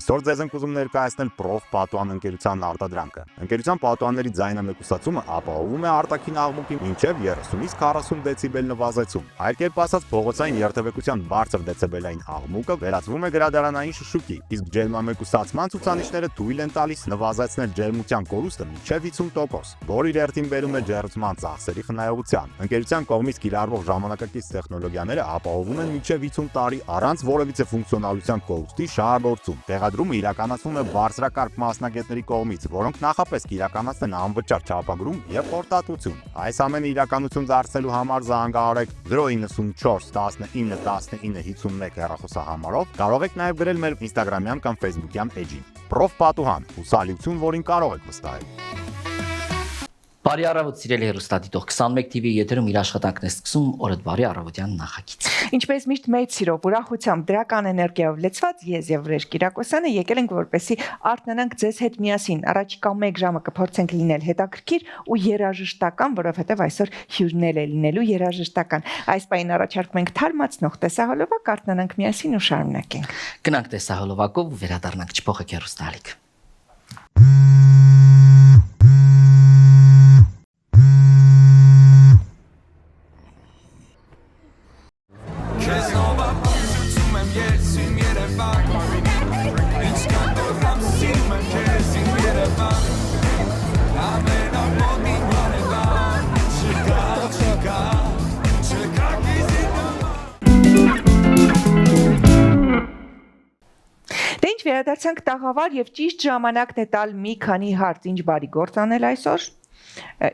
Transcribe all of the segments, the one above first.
Այսօր ձեզ ենք ուզում ներկայացնել Prof Պատուհան ընկերության արտադրանքը։ Ընկերության պատուհանների ձայնամեկուսացումը ապահովում է արտաքին աղմուկի մինչև 30-ից 40 դեցիբել նվազեցում։ Այլ կերպ ասած, փողոցային երթևեկության բարձր դեցիբելային աղմուկը վերածվում է գրադարանային շշուկի, իսկ ջերմամեկուսացման ցուցանիշները թույլ են տալիս նվազեցնել ջերմության կորուստը մինչև 50%, որը իր հերթին բերում է ջերմության ծախսերի խնայողության։ Ընկերության կողմից կիրառվող ժամանակակից տեխնոլոգիաները ապահովում են մինչև 50 տարի առանց որևիցե ֆունկցիոնալության կորուստի շահագործում։ Տեղադրումը իրականացվում է բարձրակարգ մասնագետների կողմից, որոնք նախապես կիրականացնեն անվճար չափագրում եւ խորտատվություն։ Այս ամենը իրականություն դարձնելու համար զանգահարեք 094 19 19 51 հեռախոսահամարով, կարող եք նաեւ գրել մեր Instagram-յան կամ Facebook-յան էջին։ Prof Պատուհան, հուսալիություն, որին կարող եք վստահել։ Բարի առավոտ, սիրելի հեռուստադիտող, 21 TV եթերում իր աշխատանքն է սկսում օրդ բարի առավոտյան նախագիծ։ Ինչպես միշտ մեծ սիրով, ուրախությամբ, դրական էներգիայով լեցված ես եւ Վրեժ Կիրակոսյանը եկել ենք, որպեսզի արթնանանք ձեզ հետ միասին։ Առաջիկա 1 ժամը կփորձենք լինել հետաքրքիր ու երաժշտական, որովհետեւ այսօր հյուրներ է լինելու երաժշտական։ Այս պահին առաջարկում ենք թարմացնող տեսահոլովակ, արթնանանք միասին ու շարունակենք։ Գնանք տեսահոլովակով ու վերադառնանք չփոխեք հեռուստալիք։ Վերադարձանք տաղավար եւ ճիշտ ժամանակն է տալ մի քանի հարց, ինչ բարի գործ անել այսօր,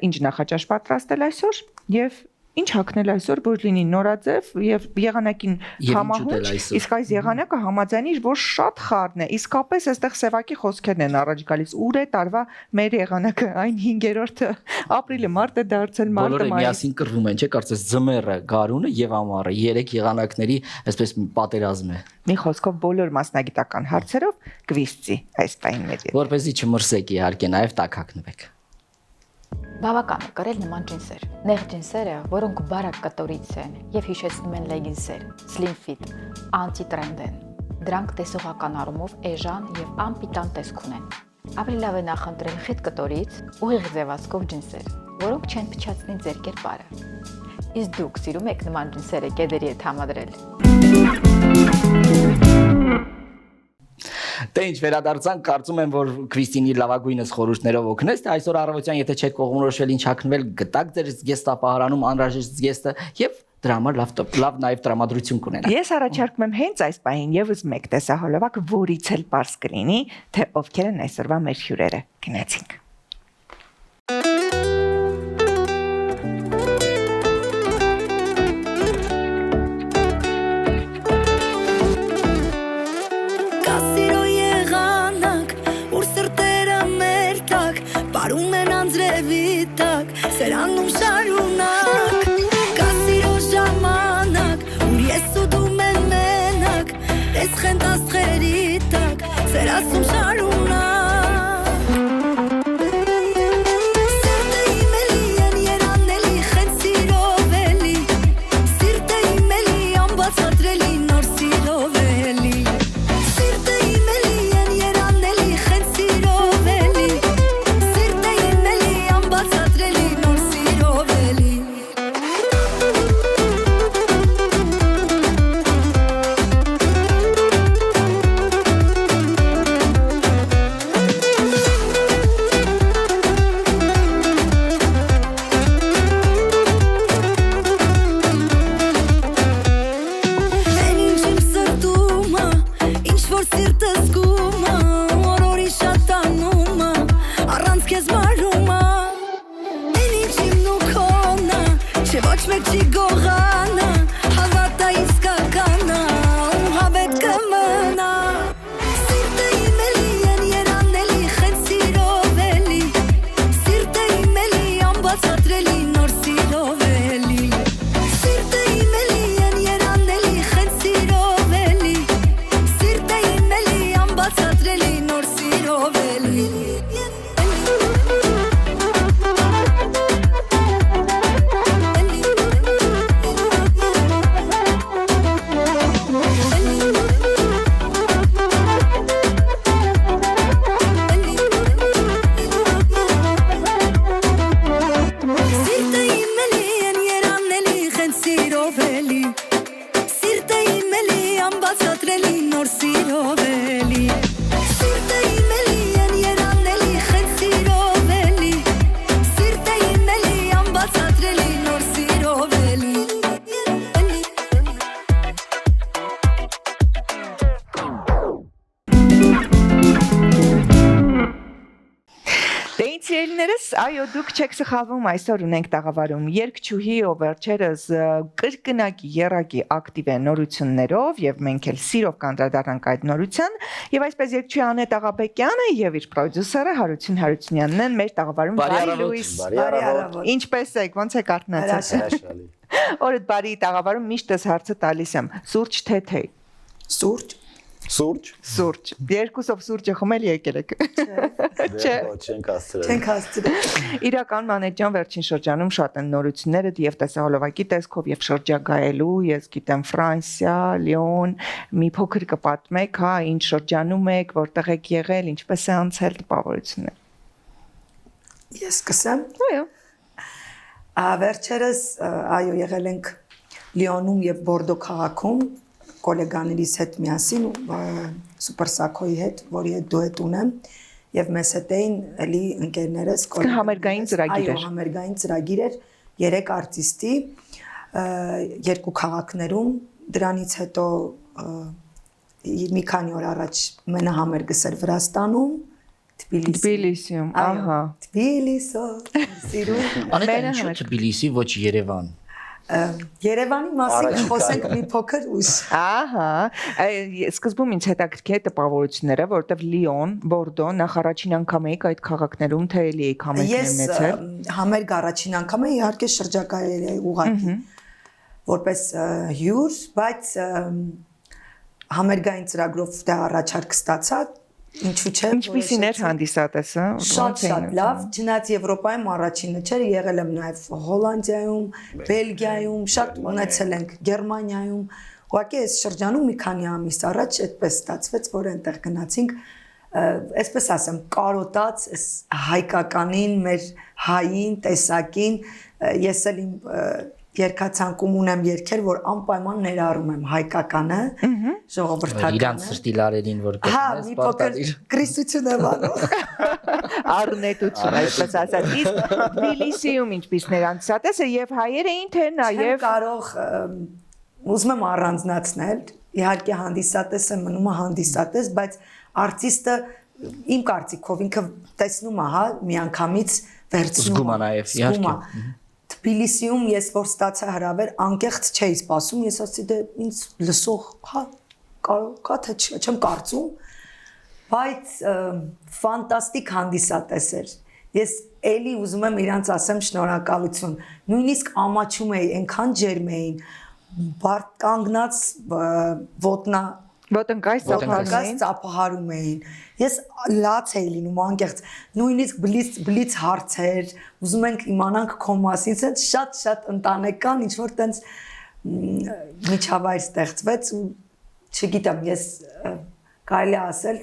ինչ նախաճաշ պատրաստել այսօր եւ ինչ հագնել այսօր, որ լինի նորաձև եւ եղանակին համահունչ, իսկ այս եղանակը համաձայնի, որ շատ խառն է։ Իսկապես այստեղ սևակի խոսքերն են առաջ գալիս։ Ուր է տարվա մեր եղանակը, այն 5-րդը ապրիլը, մարտը դարձել, մարտը մայիս։ Բոլորը միասին կռվում են, չէ՞, կարծես ձմեռը, գարունը եւ ամառը, 3 եղանակների այսպես պատերազմ է։ Մի խոսքով բոլոր մասնագիտական հարցերով կվիզցի այս պահին մեր։ Որպեսզի չմրսեք իհարկե, նաեւ տաք հագնվեք։ Բավական է կրել նման ջինսեր։ Նեղ ջինսերը, որոնք բարակ կտորից են եւ հիշեցնում են լեգինսեր, slim fit, անտի-տրենդ են։ Դրանք տեսողական առումով էժան եւ անպիտան տեսք ունեն։ Ավելի լավ է նախընտրել խիտ կտորից ուղիղ ձևացքով ջինսեր, որոնք չեն փչացնի ձեր կերպարը։ Իսկ դուք սիրում եք նման ջինսերը կեդերի հետ համադրել։ Դե ինչ վերադարձանք, կարծում եմ, որ Քրիստինի լավագույնս խորհուրդներով օգնեց, թե այսօր առավոտյան եթե չեք կողմնորոշվել ինչ հագնվել, գտակ ձեր զգեստապահարանում անհրաժեշտ զգեստը եւ դրա համար լավ նաեւ տրամադրություն կունենա։ Ես առաջարկում եմ հենց այս պահին եւս մեկ տեսահոլովակ, որից էլ པարզ կլինի, թե ովքեր են այսօրվա մեր հյուրերը։ Գնացինք։ Սերանում շարունակ, կասիրո ժամանակ, ուր ես ու դու մեն մենակ, տեսխեն տասխերի տակ, սեր ասում շարունակ։ Սիրտը իմ էլի են երանելի, խեն սիրով էլի, սիրտը իմ էլի անբացատրելի, նոր սիրով էլի, սիրտը իմ էլի են երանելի, խեն սիրով էլի, սիրտը իմ էլի անբացատրելի, էլի Սիրտը իմ էլի անբացատրելի նոր սիրով էլի Սիրտը իմ էլի են երանելի խենթ սիրով էլի Սիրտը իմ էլի անբացատրելի նոր սիրով էլի Սիրելիներս, այո, դուք չեք սխալվում, այսօր ունենք տաղավարում երգչուհի, ով վերջերս կրկնակի եռակի ակտիվ է նորություններով եւ մենք էլ սիրով կանդրադառնանք այդ նորության եւ այսպես երգչուհի Անետ Աղաբեկյանը եւ իր պրոդյուսերը Հարություն Հարությունյանն են մեր տաղավարում Բարի Լուիս։ առավոտ։ Ինչպե՞ս եք, ոնց եք արթնացել։ Հրաշալի։ Օրդ բարի տաղավարում միշտ ես հարցը տալիս եմ՝ սուրճ թե թե։ Սուրճ։ Սուրճ։ Սուրճ։ Երկուսով սուրճը խմել եկել եք։ Չէ։ Չենք հասցրել։ Չենք հասցրել։ Իրական Մանեջյան վերջին շրջանում շատ են նորությունները եւ տեսահոլովակի տեսքով եւ շրջագայելու, ես գիտեմ Ֆրանսիա, Լիոն, մի փոքր կպատմեք, հա, ինչ շրջանում եք, որտեղ եք եղել, ինչպես է անցել տպավորությունները։ Ես սկսեմ։ Այո։ Վերջերս այո եղել ենք Լիոնում եւ Բորդո քաղաքում կոլեգաներիս հետ միասին Սուպերսակոյի հետ, որի հետ դուետ ունեմ եւ մեզ հետ էին էլի ընկերներս համերգային ծրագիր էր։ Այո, համերգային ծրագիր էր 3 արտիստի երկու քաղաքներում, դրանից հետո մի քանի օր առաջ մենահամերգս էր Վրաստանում, Թբիլիսիում, ահա։ Թբիլիսո, սիրուն։ Անետ, ինչու Թբիլիսի ոչ Երևան։ Երևանի մասին խոսենք մի փոքր ուշ։ Ահա, սկզբում ինձ հետաքրքիր է տպավորությունները, որտեվ Լիոն, Բորդո նախ առաջին անգամ եք այդ քաղաքներում, թե էլի եք համերգներ ունեցել։ Ես համերգ առաջին անգամ եմ իհարկե շրջակայել է ուղղակի որպես հյուր, բայց համերգային ծրագրով դա առաջարկ ստացա, ինչու՞ չէ։ Ինչպիսին էր հանդիսատեսը։ Շատ լավ, չնայած Եվրոպայում առաջինը չէր, եղել եմ նաև Հոլանդիայում, Բելգիայում, շատ ունեցել ենք Գերմանիայում։ Ուղղակի այս շրջանում մի քանի ամիս առաջ այդպես ստացվեց, որ այնտեղ գնացինք, այսպես ասեմ, կարոտած այս հայկականին, մեր հային, տեսակին, ես էլ իմ երկացանկում ունեմ երգեր, որ անպայման ներառում եմ հայկականը, ժողովրդականը։ Իրանց սրտի լարերին որ Հա, կտնես, մի փոքր քրիստություն եմ անում։ Առնետություն, այսպես ասած, իսկ Թբիլիսիում ինչպես նրանցատեսը եւ հայեր էին, թե Չեմ նաեւ կարող ուզում եմ առանձնացնել, իհարկե հանդիսատեսը մնում է հանդիսատես, բայց արտիստը իմ կարծիքով ինքը տեսնում է, հա, միանգամից վերցնում։ Զգում է նաեւ, իհարկե։ Թբիլիսիում ես որ ստացա հրավեր, անկեղծ չէի սպասում, ես ասացի դե ինձ լսող, հա, կա թե չեմ կարծում, բայց ֆանտաստիկ հանդիսատես էր։ Ես էլի ուզում եմ իրանց ասեմ շնորհակալություն։ Նույնիսկ ամաչում էի, այնքան ջերմ էին, բարդ կանգնած ոտնկայս ծափահարում էին։ Ես լաց էի լինում անկեղծ, նույնիսկ բլից հարցեր, ուզում ենք իմանանք քո մասին, շատ ընտանեկան, ինչ որ տենց միջավայր ստեղծվեց ու չգիտեմ, ես կարելի ասել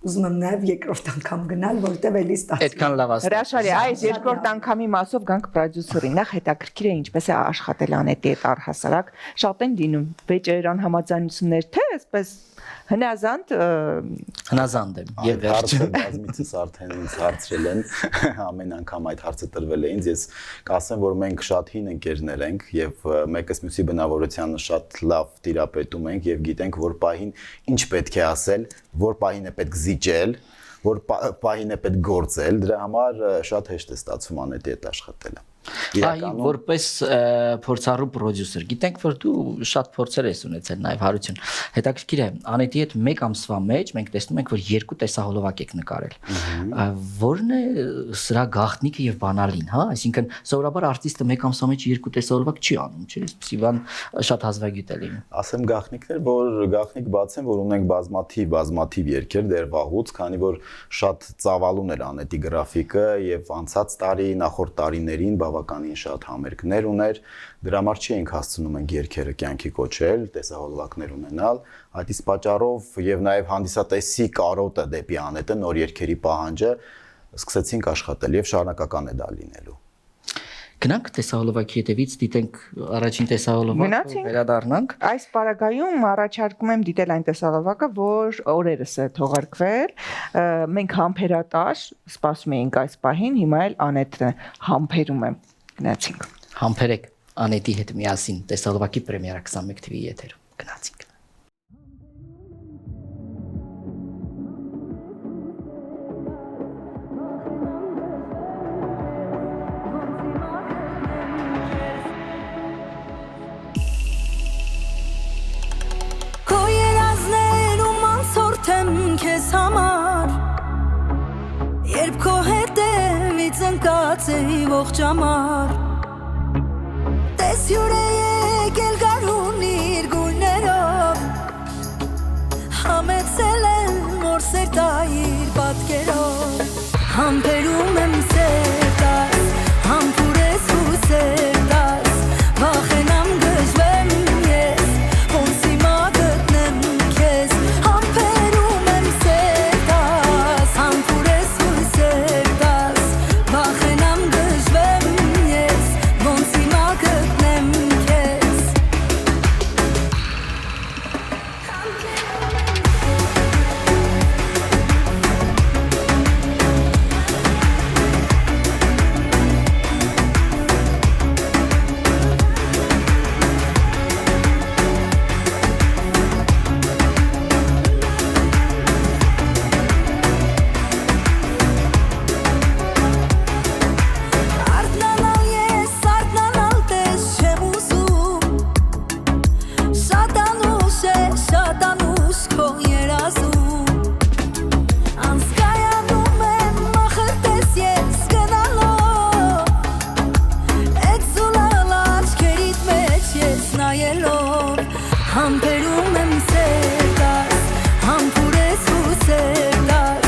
ուզում եմ նաև երկրորդ անգամ գնալ, որտեվ էլի ստացվում։ Այդքան լավ ասա։ Հրաշալի, այս երկրորդ անգամի մասով գանք պրոդյուսերին։ Նախ հետաքրքիր է ինչպես է աշխատել Անետի հետ առհասարակ։ Շատ են լինում վեճերան համաձայնություններ, թե այսպես հնազանդ եմ եւ վերջ։ Հարցը բազմիցս արդեն ինձ հարցրել են, ամեն անգամ այդ հարցը տրվել է ինձ, ես կասեմ, որ մենք շատ հին ընկերներ ենք եւ մեկս մյուսի բնավորությանը շատ լավ տիրապետում ենք եւ գիտենք, որ պահին ինչ պետք է ասել, որ պահին է պետք զիջել, որ պահին է պետք գործել, դրա համար շատ հեշտ է ստացվում Անետի հետ աշխատելը։ Այ որպես փորձառու պրոդյուսեր, գիտենք որ դու շատ փորձեր ես ունեցել նաև Հարություն։ Հետաքրքիր է, Անետի հետ 1 ամսվա մեջ մենք տեսնում ենք, որ 2 տեսահոլովակ եք նկարել։ Որն է սրա գաղտնիքը եւ բանալին, հա, այսինքն սովորաբար արտիստը 1 ամսվա մեջ 2 տեսահոլովակ չի անում, չէ՞, այսպեսի բան շատ հազվագյուտ է լինում։ Ասեմ գաղտնիքներ, որ գաղտնիք բացեմ, որ ունենք բազմաթիվ երգեր դեռ վաղուց, քանի որ շատ ծավալուն էր Անետի գրաֆիկը եւ անցած տարի, նախորդ տարիներին բավականին շատ համերգներ ուներ, դրա համար չենք հասցնում ենք երգերը կյանքի կոչել, տեսահոլովակներ ունենալ, այդ իսկ պատճառով եւ նաեւ հանդիսատեսի կարոտը դեպի Անետը նոր երգերի պահանջը սկսեցինք աշխատել եւ շարունակական է դա լինելու։ Գնանք տեսահոլովակի հետևից դիտենք առաջին տեսահոլովակը, Գնացինք։ վերադառնանք։ Այս պարագայում առաջարկում եմ դիտել այն տեսահոլովակը, որ օրերս է թողարկվել։ Մենք համբերատար սպասում էինք այս պահին, հիմա էլ Անետը համբերում է։ Գնացինք։ Համբերեք Անետի հետ միասին տեսահոլովակի պրեմիերա 21 TV-ի եթերում։ Գնացինք։ Քո երազներում անցորդեմ քեզ համար Երբ քո հետևից ընկած էի ողջ ամառ Տես հյուր է եկել գարուն իր գույներով Համեցել եմ նոր սերտայիր պատկերով Համբերում եմ սերտաս, համբուրես ու սերտաս Վախենամ գժվեմ ես, ոնց հիմա գտնեմ քեզ Համբերում եմ սերտաս, համբուրես ու սերտաս Վախենամ գժվեմ ես, ոնց հիմա գտնեմ քեզ Արտնանալ ես, արտնանալ տես չեմ ուզում Շատ անուշ քո երազում Անսկայանում եմ մախրտես ես գնալով Էդ զուլալ աչքերիդ մեջ ես նայելով Համբերում եմ սերտաս, համբուրես ու սերտաս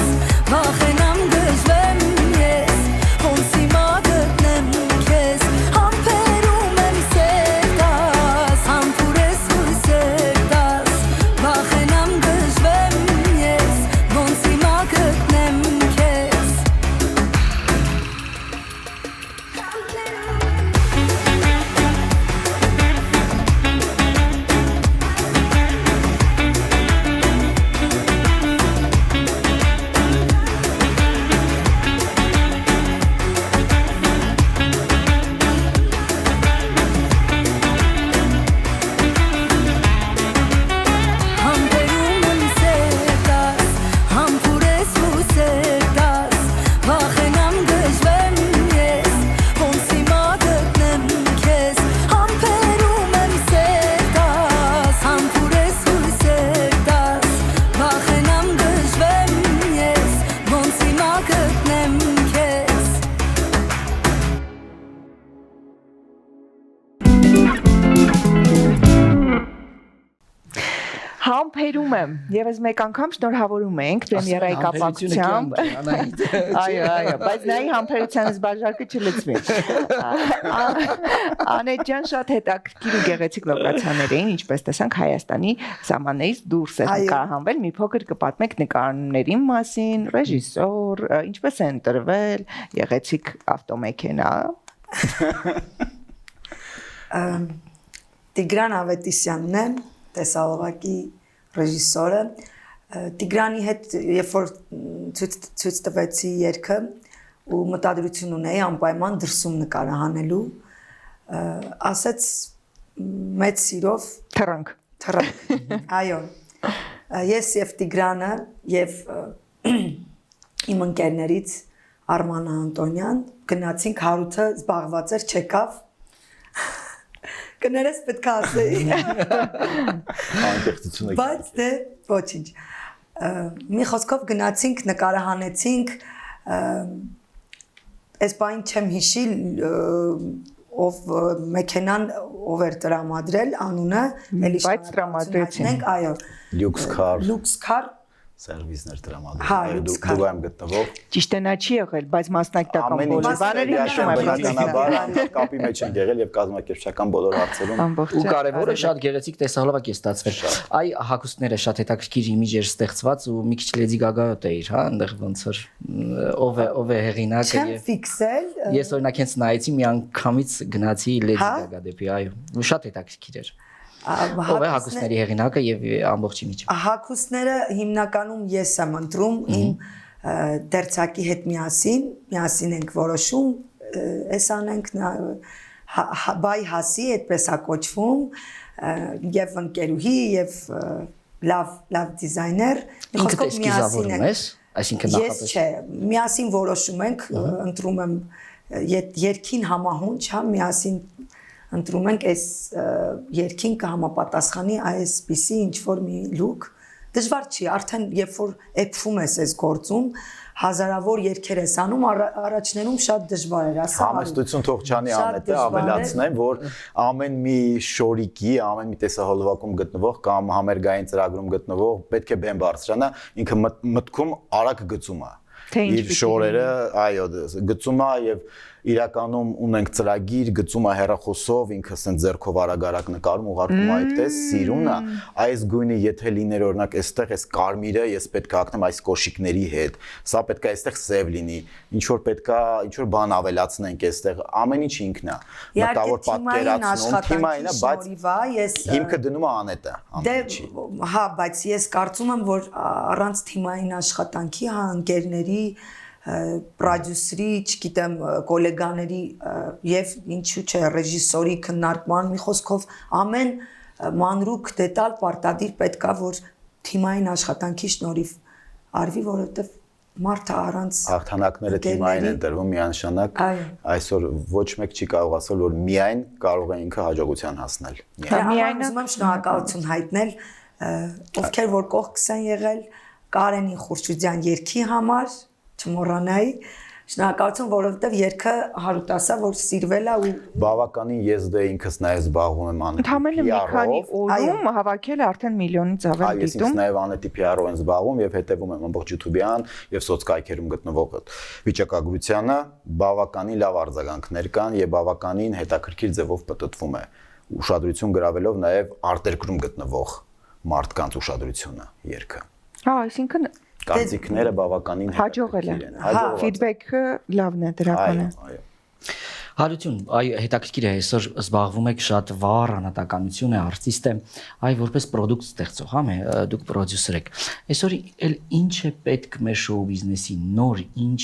Վախենամ գժվեմ ես, ոնց հիմա գտնեմ քեզ Համբերում եմ սերտաս, համբուրես ու սերտաս Վախենամ գժվեմ ես, ոնց հիմա գտնեմ քեզ Համբերում եմ սերտաս, համբուրես ու սերտաս Վախենամ գժվեմ ես, ոնց հիմա գտնեմ քեզ Համբերում եմ սերտաս, համբուրես ու սերտաս Վախենամ գժվեմ ես, ոնց հիմա գտնեմ քեզ Համբերում եմ։ Եվս մեկ անգամ շնորհավորում ենք պրեմիերայի կապակցությամբ։ Այո, բայց նայի համբերությանս բաժարկը չլծվի։ Անետ ջան, շատ հետաքրքիր ու գեղեցիկ լոկացիաներ էին, ինչպես տեսանք Հայաստանի սահմաններից դուրս է նկարահանվել։ Մի փոքր կպատմեք նկարների մասին, ռեժիսոր, ինչպես է ընտրվել, գեղեցիկ ավտոմեքենա։ Տիգրան Ավետիսյանն է, տեսահոլովակի ռեժիսորը Տիգրանի հետ երբ որ ցույց տվեցի երգը ու մտադրություն ունեի անպայման դրսում նկարահանելու ասեց մեծ սիրով Թռանք։ այո ես եւ Տիգրանը եւ իմ ընկերներից Արման Անտոնյան գնացինք Հարութը զբաղված էր չեկավ Կներես պետք է ասեի Անկեղծությունը Բայց դե ոչինչ մի խոսքով գնացինք նկարահանեցինք այս բան չեմ հիշի ով մեքենան ով էր տրամադրել անունը էլի բայց տրամադրեցինք այո Lux Car Lux Car սերվիսներ Հա, տրամադրում։ լույս Դու եմ գտնվող Ճիշտ է, նա չի եղել, բայց մասնակցական ամեն բոլոր ինչ բաները հիշում եմ բնականաբար կապի մեջ են եղել եւ կազմակերպչական բոլոր հարցերում ամբողջ։ Ու կարևորը շատ գեղեցիկ տեսահոլովակ է ստացվել։ Այ հագուստները շատ հետաքրքիր իմիջ էր ստեղծված ու մի քիչ Lady Gaga-ոտ էր, հա, այնտեղ ոնց որ ով է հեղինակը Չեմ եւ ֆիքսել։ ես օրինակ հենց նայեցի մի անգամից գնացի Lady Հա? Gaga դեպի, այո, ու շատ հետաքրքիր էր։ Ով է Հագուստները հագուստների հեղինակը եւ ամբողջ իմիջը։ Հագուստները հիմնականում ես եմ ընտրում իմ դերձակի հետ միասին ենք որոշում, էս անենք բայ հասի, այդպես է կոչվում, եւ ընկերուհի եւ լավ դիզայներ, Ինքդ էսկիզավորում ես, այսինքն Ես նախապես։ չէ, միասին որոշում ենք, ընտրում եմ երկին համահունչ, հա, միասին ընտրում ենք այս երկին կհամապատասխանի այսպիսի ինչ որ մի լուք։ Դժվար չի, արդեն երբ որ էփվում ես այս գործում, հազարավոր երգեր ես անում, առաջներում շատ դժվար էր, ասա։ Համեստություն Թողչյանի Շատ անետ է դժվար է։ ավելացնեմ, որ ամեն մի շորիկի, ամեն մի տեսահոլովակում գտնվող կամ համերգային ծրագրում գտնվող պետք է բեմ բարձրանա, ինքը մտքում արագ գծում է։ Թե ինչ Իր պիտի շորերը, այո, գծում է եւ իրականում ունենք ծրագիր, գծում է հեռախոսով, ինքը ասեն ձեռքով արագ նկարում, ուղարկում է այդպես, սիրուն է, այս գույնը եթե լիներ օրինակ այստեղ այս կարմիրը, ես պետք է ակնեմ այս կոշիկների հետ, սա պետք է այստեղ սև լինի, ինչ որ պետք է, ինչ որ բան ավելացնենք այստեղ, ամեն ինչ ինքն է, մտավոր պատկերացնում, թիմային է, բայց հիմքը դնում է անետը, ամեն ինչի։ Հա, բայց ես կարծում եմ, որ առանց թիմային աշխատանքի, հա, ընկերների պրոդյուսերի, չգիտեմ, գոլեգաների եւ ինչու՞ չէ ռեժիսորի քննարկման մի խոսքով ամեն մանրուք դետալ պարտադիր պետքա որ թիմային աշխատանքի շնորհիվ արվի, որովհետեւ մարդը առանց հաղթանակները թիմային են տրվում միանշանակ, այսօր ոչ մեկ չի կարող ասել, որ միայն կարող է ինքը հաջողության հասնել։ Միայն ուզում եմ շնորհակալություն հայտնել ովքեր որ կողքս են եղել Կարենի Խուրշուդյան երգի համար չմոռանայի շնորհակալություն, որովհետև երգը հարուտասա որ սիրվել է ու բավականին ես դե ինքս նաև զբաղվում եմ անետի Ընդհանրապես մի քանի օրում հավաքել է արդեն միլիոնից ավել դիտում։ Ես ինքս նաև անետի PR-ով եմ զբաղվում եւ հետեւում եմ ամբողջ YouTube-յան եւ սոցկայքերում գտնվող վիճակագրությանը, բավականին լավ արձագանքներ կան եւ բավականին հետաքրքիր ձևով պատտվում է։ Ուշադրություն գրավելով նաև արտերկրում գտնվող մարդկանց ուշադրությունը երգը։ Հա, այսինքն Կարծիքները բավականին հաջողել է։ Հա, ֆիդբեքը լավն է դրականը։ Այո։ Հարություն, այ հետաքրքիր է, այսօր զբաղվում եք շատ վառ անհատականություն է, արտիստ է, այ որպես պրոդուկտ ստեղծող, հա, դուք պրոդյուսեր եք։ Այսօր էլ ինչ է պետք մեր շոու բիզնեսի նոր, ինչ,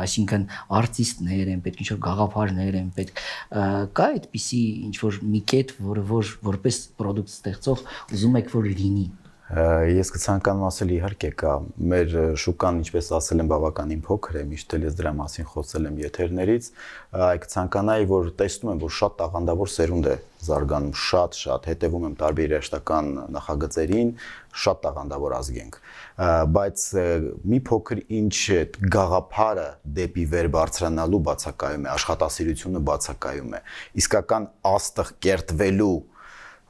այսինքն արտիստներ են պետք, ինչ որ գաղափարներ են պետք։ Կա այդպիսի ինչ որ մի կետ, որը որպես պրոդուկտ ստեղծող ուզում եք որ լինի։ Ես կցանկանում ասել իհարկե կա մեր շուկան ինչպես ասել եմ բավականին փոքր է միշտ էլ ես դրա մասին խոսել եմ եթերներից այ կցանկանայի որ տեսնում եմ որ շատ տաղանդավոր սերունդ է զարգանում շատ հետևում եմ տարբեր երաժշտական նախագծերին շատ տաղանդավոր ազգ ենք բայց մի փոքր ինչ գաղափարը դեպի վեր բարձրանալու բացակայում է աշխատասիրությունը բացակայում է իսկական աստղ կերտվելու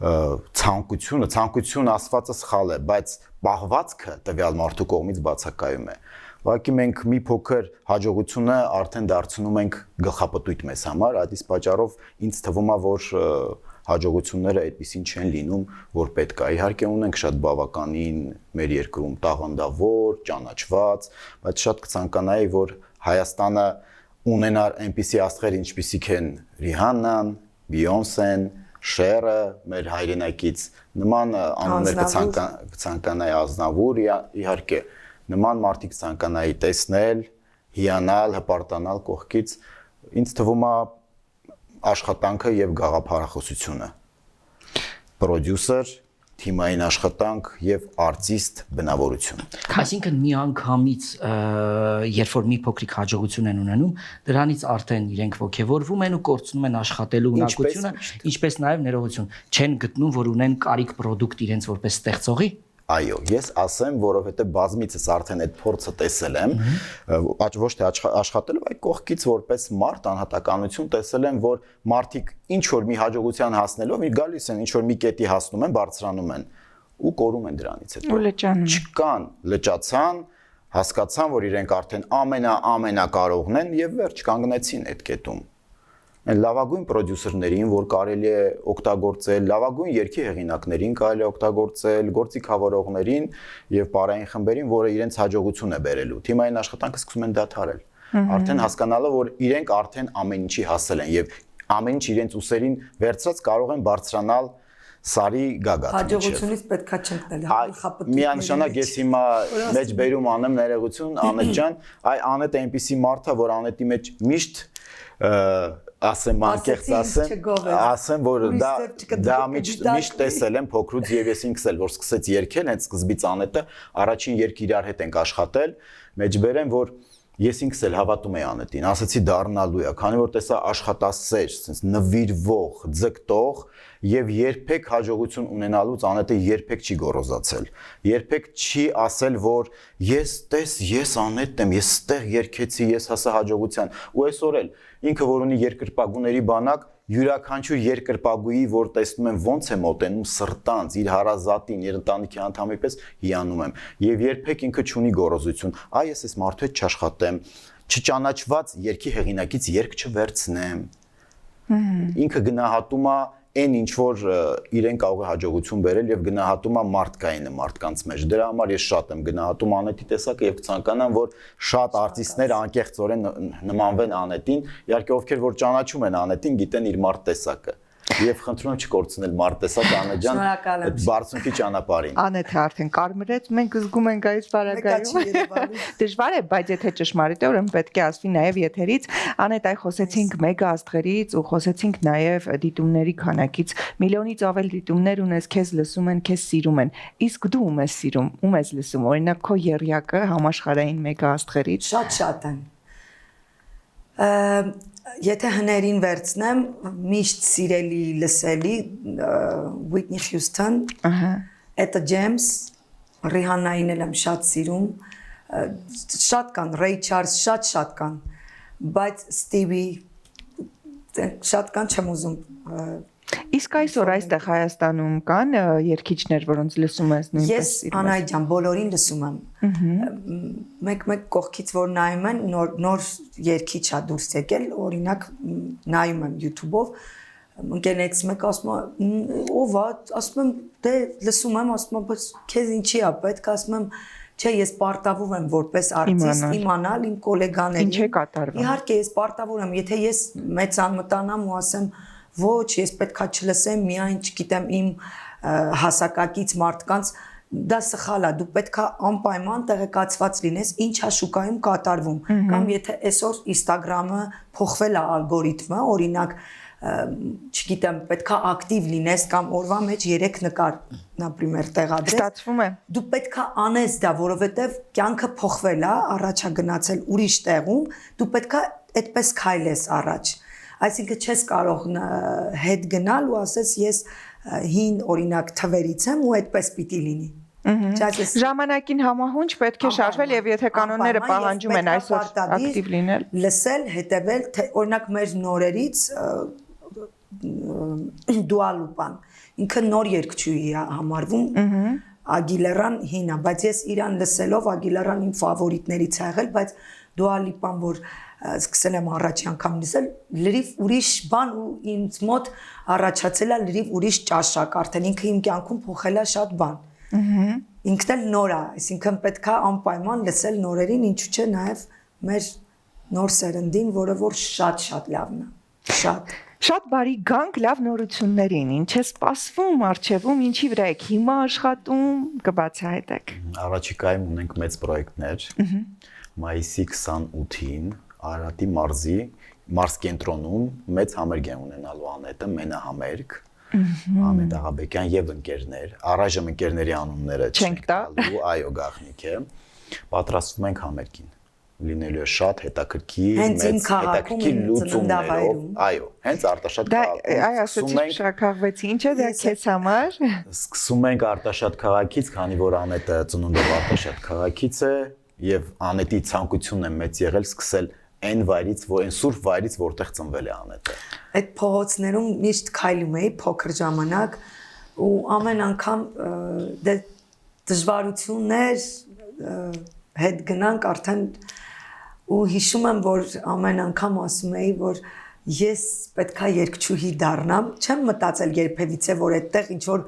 ցանկություն ասվածը սխալ է, բայց պահվածքը տվյալ մարդու կողմից բացակայում է։ Ուղղակի մենք մի փոքր հաջողությունը արդեն դարձնում ենք գլխապտույտ մեզ համար, այդ իսկ պատճառով ինձ թվում է, որ հաջողությունները այդպեսին չեն լինում, որ պետք է։ Իհարկե ունենք շատ բավականին մեր երկրում տաղանդավոր, ճանաչված, բայց շատ կցանկանայի, որ Հայաստանը ունենար այնպիսի աստղեր, ինչպիսիք են Ռիհաննան, Բիյոնսեն, Շերը մեր հայրենակից նման անուններ կցանկանայի Ազնավուր իհարկե նման մարդիկ ցանկանայի տեսնել, հիանալ, հպարտանալ կողքից ինձ թվում է աշխատանքը եւ գաղափարախոսությունը պրոդյուսեր թիմային աշխատանք եւ արտիստ բնավորություն։ Այսինքն մի անգամից երբ որ մի փոքրիկ հաջողություն են ունենում, դրանից արդեն իրենք ողջևորվում են ու կորցնում են աշխատելու ունակությունը, ինչպես նաեւ ներողություն, չեն գտնում, որ ունեն կարիք պրոդուկտ իրենց որպես ստեղծողի։ Այո, ես ասեմ, որովհետեւ բազմիցս արդեն այդ փորձը տեսել եմ, ոչ թե աշխատելով, այլ կողքից որպես մարդ անհատականություն տեսել եմ, որ մարդիկ ինչ որ մի հաջողության հասնելով գալիս են, ինչ որ մի կետի հասնում են, բարձրանում են։ ու կորում են դրանից հետո։ Ու լճանում են։ Չկան, լճացան, հասկացան, որ իրենք արդեն ամենակարողն են եւ վերջ կանգնեցին այդ կետում։ Այն լավագույն պրոդյուսերներին, որ կարելի է օգտագործել, լավագույն երգի հեղինակներին կարելի է օգտագործել, գործիքավորողներին եւ պարային խմբերին, որը իրենց հաջողություն է բերելու։ Թիմային աշխատանքը սկսում են դադարել։ Արդեն հասկանալով, որ իրենք արդեն ամեն ինչի հասել են եւ ամեն ինչ իրենց ուսերին վերցրած կարող են բարձրանալ Սարի գագաթ։ Հաջողությունից պետքա չընկնել, խապտուկների։ Միանշանակ ես հիմա մեջ բերում անեմ ներողություն, Անետ ջան, Անետը այնպիսի մարդ է, որ Անետի մեջ միշտ ասեմ անկեղծ ասեմ, որ դա միշտ տեսել եմ փոքրուց եւ ես ինքս էլ որ սկսեց երգել, հենց սկզբից Անետը առաջին երգ իրար հետ ենք աշխատել, մեջբերեմ որ ես ինքս էլ հավատում եի Անետին, ասացի դառնալու է, քանի որ տեսա աշխատասեր, sense նվիրվող, ձգտող եւ երբեք հաջողություն ունենալուց Անետը երբեք չի գոռոզացել։ Երբեք չի ասել, որ ես Անետն եմ, ես ստեղ երգեցի, ես հասա հաջողության։ Ու այսօր էլ ինքը որ ունի երկրպագուների բանակ, յուրաքանչյուր երկրպագուի, որ տեսնում եմ ոնց է մոտենում սրտանց, իր հարազատին, իր ընտանիքի անդամի պես հիանում եմ։ Եվ երբեք ինքը չունի գոռոզություն։ Այս էս մարդու հետ չաշխատեմ, չճանաչված երգի հեղինակից երգ չվերցնեմ։ Ինքը գնահատում է այն ինչ որ իրեն կարող է հաջողություն բերել եւ գնահատում է մարդկայինը մարդկանց մեջ։ Դրա համար ես շատ եմ գնահատում Անետի տեսակը եւ կցանկանամ, որ շատ արտիստներ անկեղծորեն նմանվեն Անետին, իհարկե ովքեր որ ճանաչում են Անետին, գիտեն իր մարդ տեսակը։ Եվ խնդրում եմ չկորցնել մարդ տեսակը Անետ ջան, այդ բարձունքի ճանապարհին։ Անեթը արդեն կարմրեց, մենք զգում ենք այս բարակայում։ Դժվար է, բայց եթե ճշմարիտ է, ուրեմն պետք է ասվի նաև եթերից։ Անետ, այ խոսեցինք մեգա աստղերից ու խոսեցինք նաև դիտումների քանակից։ Միլիոնից ավել դիտումներ ունես, քեզ լսում են, քեզ սիրում են։ Իսկ դու ում ես սիրում, ում ես լսում, օրինակ քո եռյակը համաշխարհային մեգա աստղերից։ Շատ են։ Եթե հներին վերցնեմ, միշտ սիրելի լսելի Whitney Houston, Etta James, Rihanna-ին էլ եմ շատ սիրում, շատ կան, Ray Charles, շատ կան, բայց Stevie շատ կան չեմ ուզում։ Իսկ այսօր այստեղ Հայաստանում կան երգիչներ, որոնց լսում ես նույնպես սիրում։ Ես Անայ ջան, բոլորին լսում եմ։ Մեկ կողքից որ նայում են, նոր երգիչ է դուրս եկել, օրինակ նայում եմ YouTube-ով, ընկերներից մեկը ասում է, ով է, ասում եմ, դե լսում եմ, ասում եմ, բայց քեզ ինչի է պետք, ասում եմ, չէ, ես պարտավոր եմ որպես արտիստ իմանալ իմ գոլեգաներին։ Ինչ է կատարվում։ Իհարկե ես պարտավոր եմ, եթե ես մեծան մտանամ ու ասեմ ոչ, ես պետքա չլսեմ միայն, չգիտեմ, իմ հասակակից մարդկանց, դա սխալ է, դու պետքա անպայման տեղեկացված լինես, ինչ է շուկայում կատարվում, կամ եթե այսօր Instagram-ը փոխվել է ալգորիթմը, օրինակ, չգիտեմ, պետքա ակտիվ լինես կամ օրվա մեջ 3 նկար, например, տեղադրես։ Ստացվում է։ Դու պետքա անես դա, որովհետև կյանքը փոխվել է, առաջ է գնացել ուրիշ տեղում, դու պետքա այդպես քայլես առաջ։ Այսինքն չես կարող հետ գնալ ու ասես ես հին օրինակ թվերից եմ ու այդպես պիտի լինի։ Ժամանակին համահունչ պետք է շարժվել եւ եթե կանոնները պահանջում են այսօր ակտիվ լինել, լսել, հետեւել, օրինակ մեր նորերից Dua Lipa-ն ինքը նոր երգչուհի է համարվում, Ագիլերան հին է, բայց ես իրան լսելով Ագիլերան իմ ֆավորիտներից ա եղել, բայց Dua Lipa-ն որ սկսել եմ առաջի անգամ լսել, լրիվ ուրիշ բան ու ինձ մոտ առաջացել է լրիվ ուրիշ ճաշակ, արդեն ինքը իմ կյանքում փոխել է շատ բան։ Ինքն էլ նոր է, այսինքն պետք է անպայման լսել նորերին, ինչու՞ չէ նաև մեր նոր սերնդին, որը որ շատ լավն է։ Շատ բարի գանք լավ նորություններին, ինչ է սպասվում, արժևում, ինչի վրա եք հիմա աշխատում, կբացահայտեք։ Առաջիկայում ունենք մեծ պրոյեկտներ։ Մայիսի 28-ին Արարատի մարզի մարզ կենտրոնում մեծ համերգ է ունենալու Անետը, մենահամերգ, Անետ Աղաբեկյան եւ ընկերներ, առայժմ ընկերների անունները չենք տալու, այո, գաղտնիք է, պատրաստվում ենք համերգին, լինելու է շատ հետաքրքիր, մեծ հետաքրքիր լուծումներով, այո, հենց Արտաշատ քաղաքում։ Այ ասեցի շաքաղվեցի, ինչ է դա քեզ համար։ Սկսում ենք Արտաշատ քաղաքից, քանի որ Անետը ծնունդով Արտաշատ քաղաքից է եւ Անետի ցանկությունն է մեծ եղել սկսել այն վայրից, այն սուրբ վայրից, որտեղ ծնվել է Անետը։ Այդ փողոցներում միշտ քայլում էի փոքր ժամանակ ու ամեն անգամ դե դժվարություններ հետ գնանք արդեն ու հիշում եմ որ ամեն անգամ ասում էի որ ես պետքա երգչուհի դառնամ, չեմ մտածել երբևիցե որ այդտեղ ինչ որ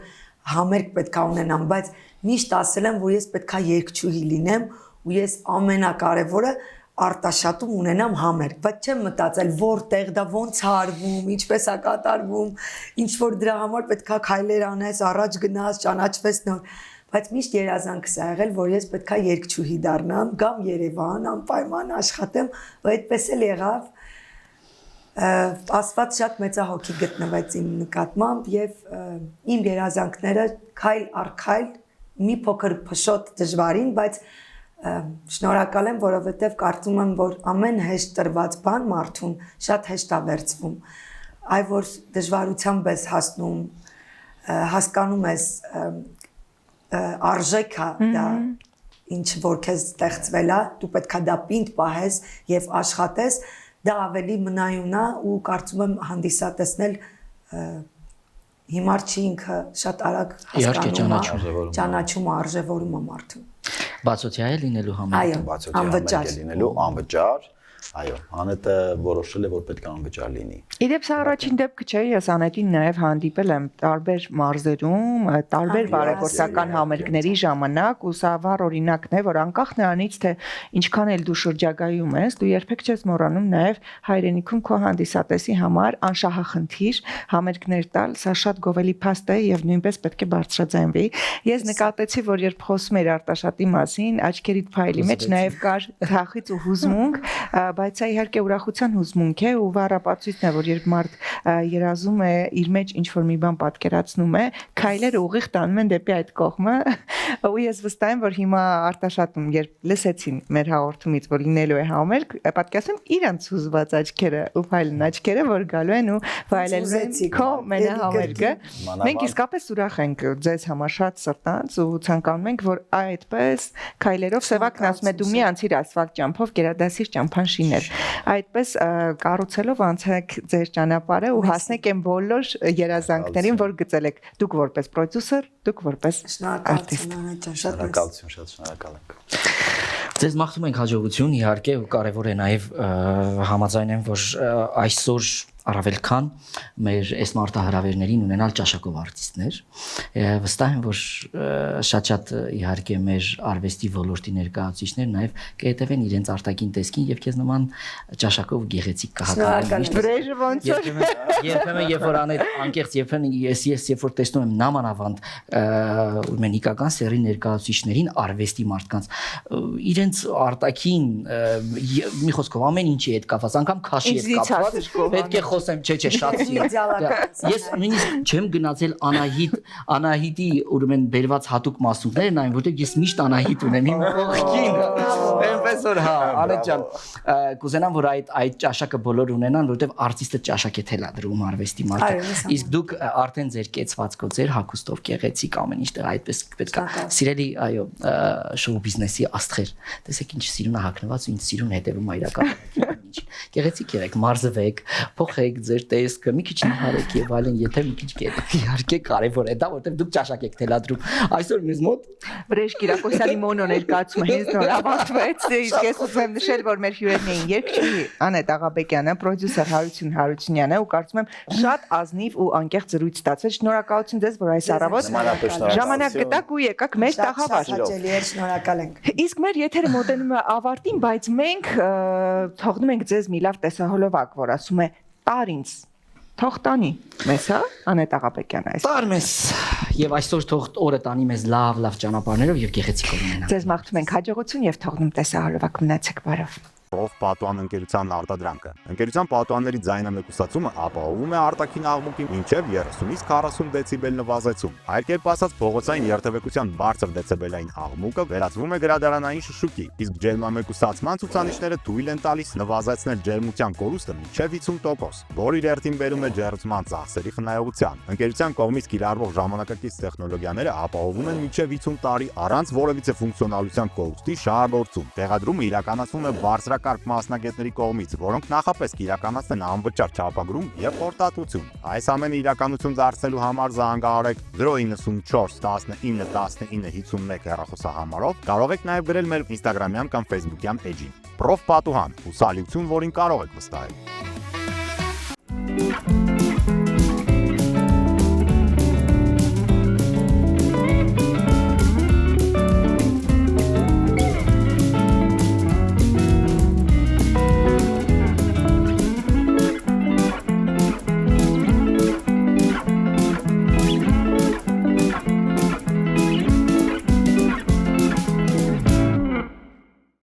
համերգ պետքա ունենամ, բայց միշտ ասել եմ որ ես պետքա երգչուհի լինեմ ու ես ամենակարևորը արտաշատում ունենամ համերգ, բայց չեմ մտածել որտեղ դա ոնց հարվում, ինչպես է կատարվում, ինչ որ դրա համար պետքա քայլեր անես, առաջ գնաս, ճանաչվես նոր, բայց միշտ երազանքս ա եղել, որ ես պետքա երգչուհի դառնամ, գամ Երևան, անպայման աշխատեմ, ու այդպես էլ եղավ։ Աստված շատ մեծահոգի գտնվեց իմ նկատմամբ եւ իմ երազանքները քայլ առ քայլ մի փոքր փշոտ դժվարին, բայց շնորհակալ եմ, որովհետեւ կարծում եմ, որ ամեն հեշտ տրված բան մարդուն շատ հեշտ է վերցվում։ Այ որ դժվարությամբ ես հասնում, հասկանում ես արժեքա դա ինչ որ քեզ ստեղծվել է, դու պետքա դա պինդ պահես եւ աշխատես, դա ավելի մնայուն է ու կարծում եմ հանդիսատեսնել հիմար չի ինքը շատ արագ հասկանում, ճանաչում արժևորում է մարդուն։ Բացօթյա է լինելու համար։ Բացօթյա համերգ է լինելու անվճար։ Այո, Անետը որոշել է, որ պետք է անվճար լինի։ Իդեպ սա առաջին դեպքը չէ, ես Անետին նաև հանդիպել եմ տարբեր մարզերում, տարբեր բարեգործական համերգների ժամանակ ու սա վառ օրինակն է, որ անկախ նրանից թե ինչքան էլ դու շրջագայում ես, դու երբեք չես մոռանում նաև հայրենիքում քո հանդիսատեսի համար անշահախնդիր համերգներ տալ, սա շատ գովելի փաստ է եւ նույնպես պետք է բարձրաձայնվի։ Ես նկատեցի, որ երբ խոսում էր Արտաշատի մասին, աչքերիդ փայլի մեջ նաև կար թախից ու հուզմունք, բայց սա իհարկե ուրախության հուզմունք է ու վառապացույցն է, որ երբ մարդ երազում է իր մեջ ինչ որ մի բան պատկերացնում է, քայլերը ուղիղ տանում են դեպի այդ կողմը, ու ես վստահ եմ, որ հիմա Արտաշատում երբ լսեցին մեր հաղորդումից, որ լինելու է համերգ, պատկերացնում իրանց հուզված աչքերը ու փայլուն աչքերը, որ գալու են ու վայելելու են քո մենահամերգը։ Մենք իսկապես ուրախ ենք ձեզ համար շատ սրտանց ու ցանկանում ենք, որ այդպես քայլերով Սևակն ասում է դու մի անցիր ասֆալտ ճամփով գերադասիր ճամփան շիներ։ Այդպես կառուցելով անցեք ձեր ճանապարհը ու հասնեք այն բոլոր երազանքներին, որ գծել եք։ Դուք որպես պրոդյուսեր, դուք որպես արտիստ։ Շնորհակալություն, շատ շնորհակալ ենք։ Ձեզ մաղթում ենք հաջողություն, իհարկե, ու կարևոր է նաև համաձայն եմ, որ այսօր առավել քան մեր այս մարտահրավերներին ունենալ ճաշակով արտիստներ։ Վստահ եմ, որ շատ իհարկե մեր արվեստի ոլորտի ներկայացուցիչներ նաև կհետևեն իրենց արտաքին տեսքին եւ քեզ նման ճաշակով գեղեցիկ կհատկանան։ Երբեմն երբ որ անետ անկեղծ երբեմն ես երբ որ տեսնում եմ նամանավանդ մենիկական սերի ներկայացուցիչներին արվեստի մարդկանց իրենց արտաքին մի խոսքով ամեն ինչի հետ կապված, անգամ քաշի հետ կապված պետք է խոսեմ, չէ, շատ ես նույնիսկ չեմ գնացել Անահիտի ուրեմն բերված հատուկ մասունքները նայեմ, որտեղ ես միշտ Անահիտ ունեմ իմ կողքին։ Այնպես որ հա, Անետ ջան, կուզենամ որ այդ ճաշակը բոլոր ունենան, որտեղ արտիստը ճաշակ է թելադրում արվեստի մարդը։ Իսկ դուք արդեն ձեր կեցվածքով, ձեր հագուստով գեղեցիկ ամեն ինչտեղ այդպես պետք է։ Սիրելի, այո, շոու բիզնեսի աստղեր, տեսեք ինչ սիրուն է հագնված ու ինչ սիրուն հետևում է իրական։ Գեղեցիկ եղեք, մարզվեք, փոխեք ձեր տեսքը, մի քիչ նահարեք եւ այլն, եթե մի քիչ կերպ։ Իհարկե կարեւոր է դա, որտեղ դուք ճաշակ եք թելադրում։ Այսօր մեզ մոտ Վրեժ Կիրակոսյանի մոնոն էր կացում հենց նոր ավարտվեց, իսկ ես ուզում եմ նշել, որ մեր հյուրերն էին երգչուհի Անետ Աղաբեկյանը, պրոդյուսեր Հարություն Հարությունյանը ու կարծում եմ շատ ազնիվ ու անկեղծ զրույց ստացվեց։ Շնորհակալություն ձեզ, որ այս առավոտ ժամանակ գտաք ու եկաք մեզ տաղավար։ Շնորհակալ ենք։ Իսկ մեր եթերը մոտենում է ավարտին, բայց մենք թողնում ենք ձեզ մի լավ տեսահոլովակ, որ ասում է տար ինձ, թող տանի մեզ, հա, Անետ Աղաբեկյանը այս։ Տար մեզ եւ այսօր թող օրը տանի մեզ լավ ճանապարհներով եւ գեղեցիկ օրենա։ Ձեզ մաղթում ենք հաջողություն եւ թողնում տեսահոլովակ մնացեք բարով։ Պատուհան ընկերության արտադրանքը։ Ընկերության պատուհանների ձայնամեկուսացումը ապահովում է արտաքին աղմուկի մինչև 30-ից 40 դեցիբել նվազեցում։ Այլ կերպ ասած, փողոցային երթևեկության բարձր դեցիբելային աղմուկը վերածվում է գրադարանային շշուկի, իսկ ջերմամեկուսացման ցուցանիշները թույլ են տալիս նվազեցնել ջերմության կորուստը մինչև 50%, որը իր հերթին բերում է ջերմության ծախսերի խնայողության։ Ընկերության կողմից կիրառվող ժամանակակից տեխնոլոգիաները ապահովում են մինչև 50 տարի առանց որևիցե ֆունկցիոնալության կորուստի շահագործում։ Տեղադրումը իրականացվում է բարձրակ համակարգ մասնագետների կողմից, որոնք նախապես կիրականացնեն անվճար չափագրում եւ խորտատություն։ Այս ամենը իրականություն դարձնելու համար զանգահարեք 094 19 19 51 հեռախոսահամարով, կարող եք նաեւ գրել մեր Instagram-յան կամ Facebook-յան էջին։ Պրոֆ Պատուհան, ուսալիություն, որին կարող եք վստահել։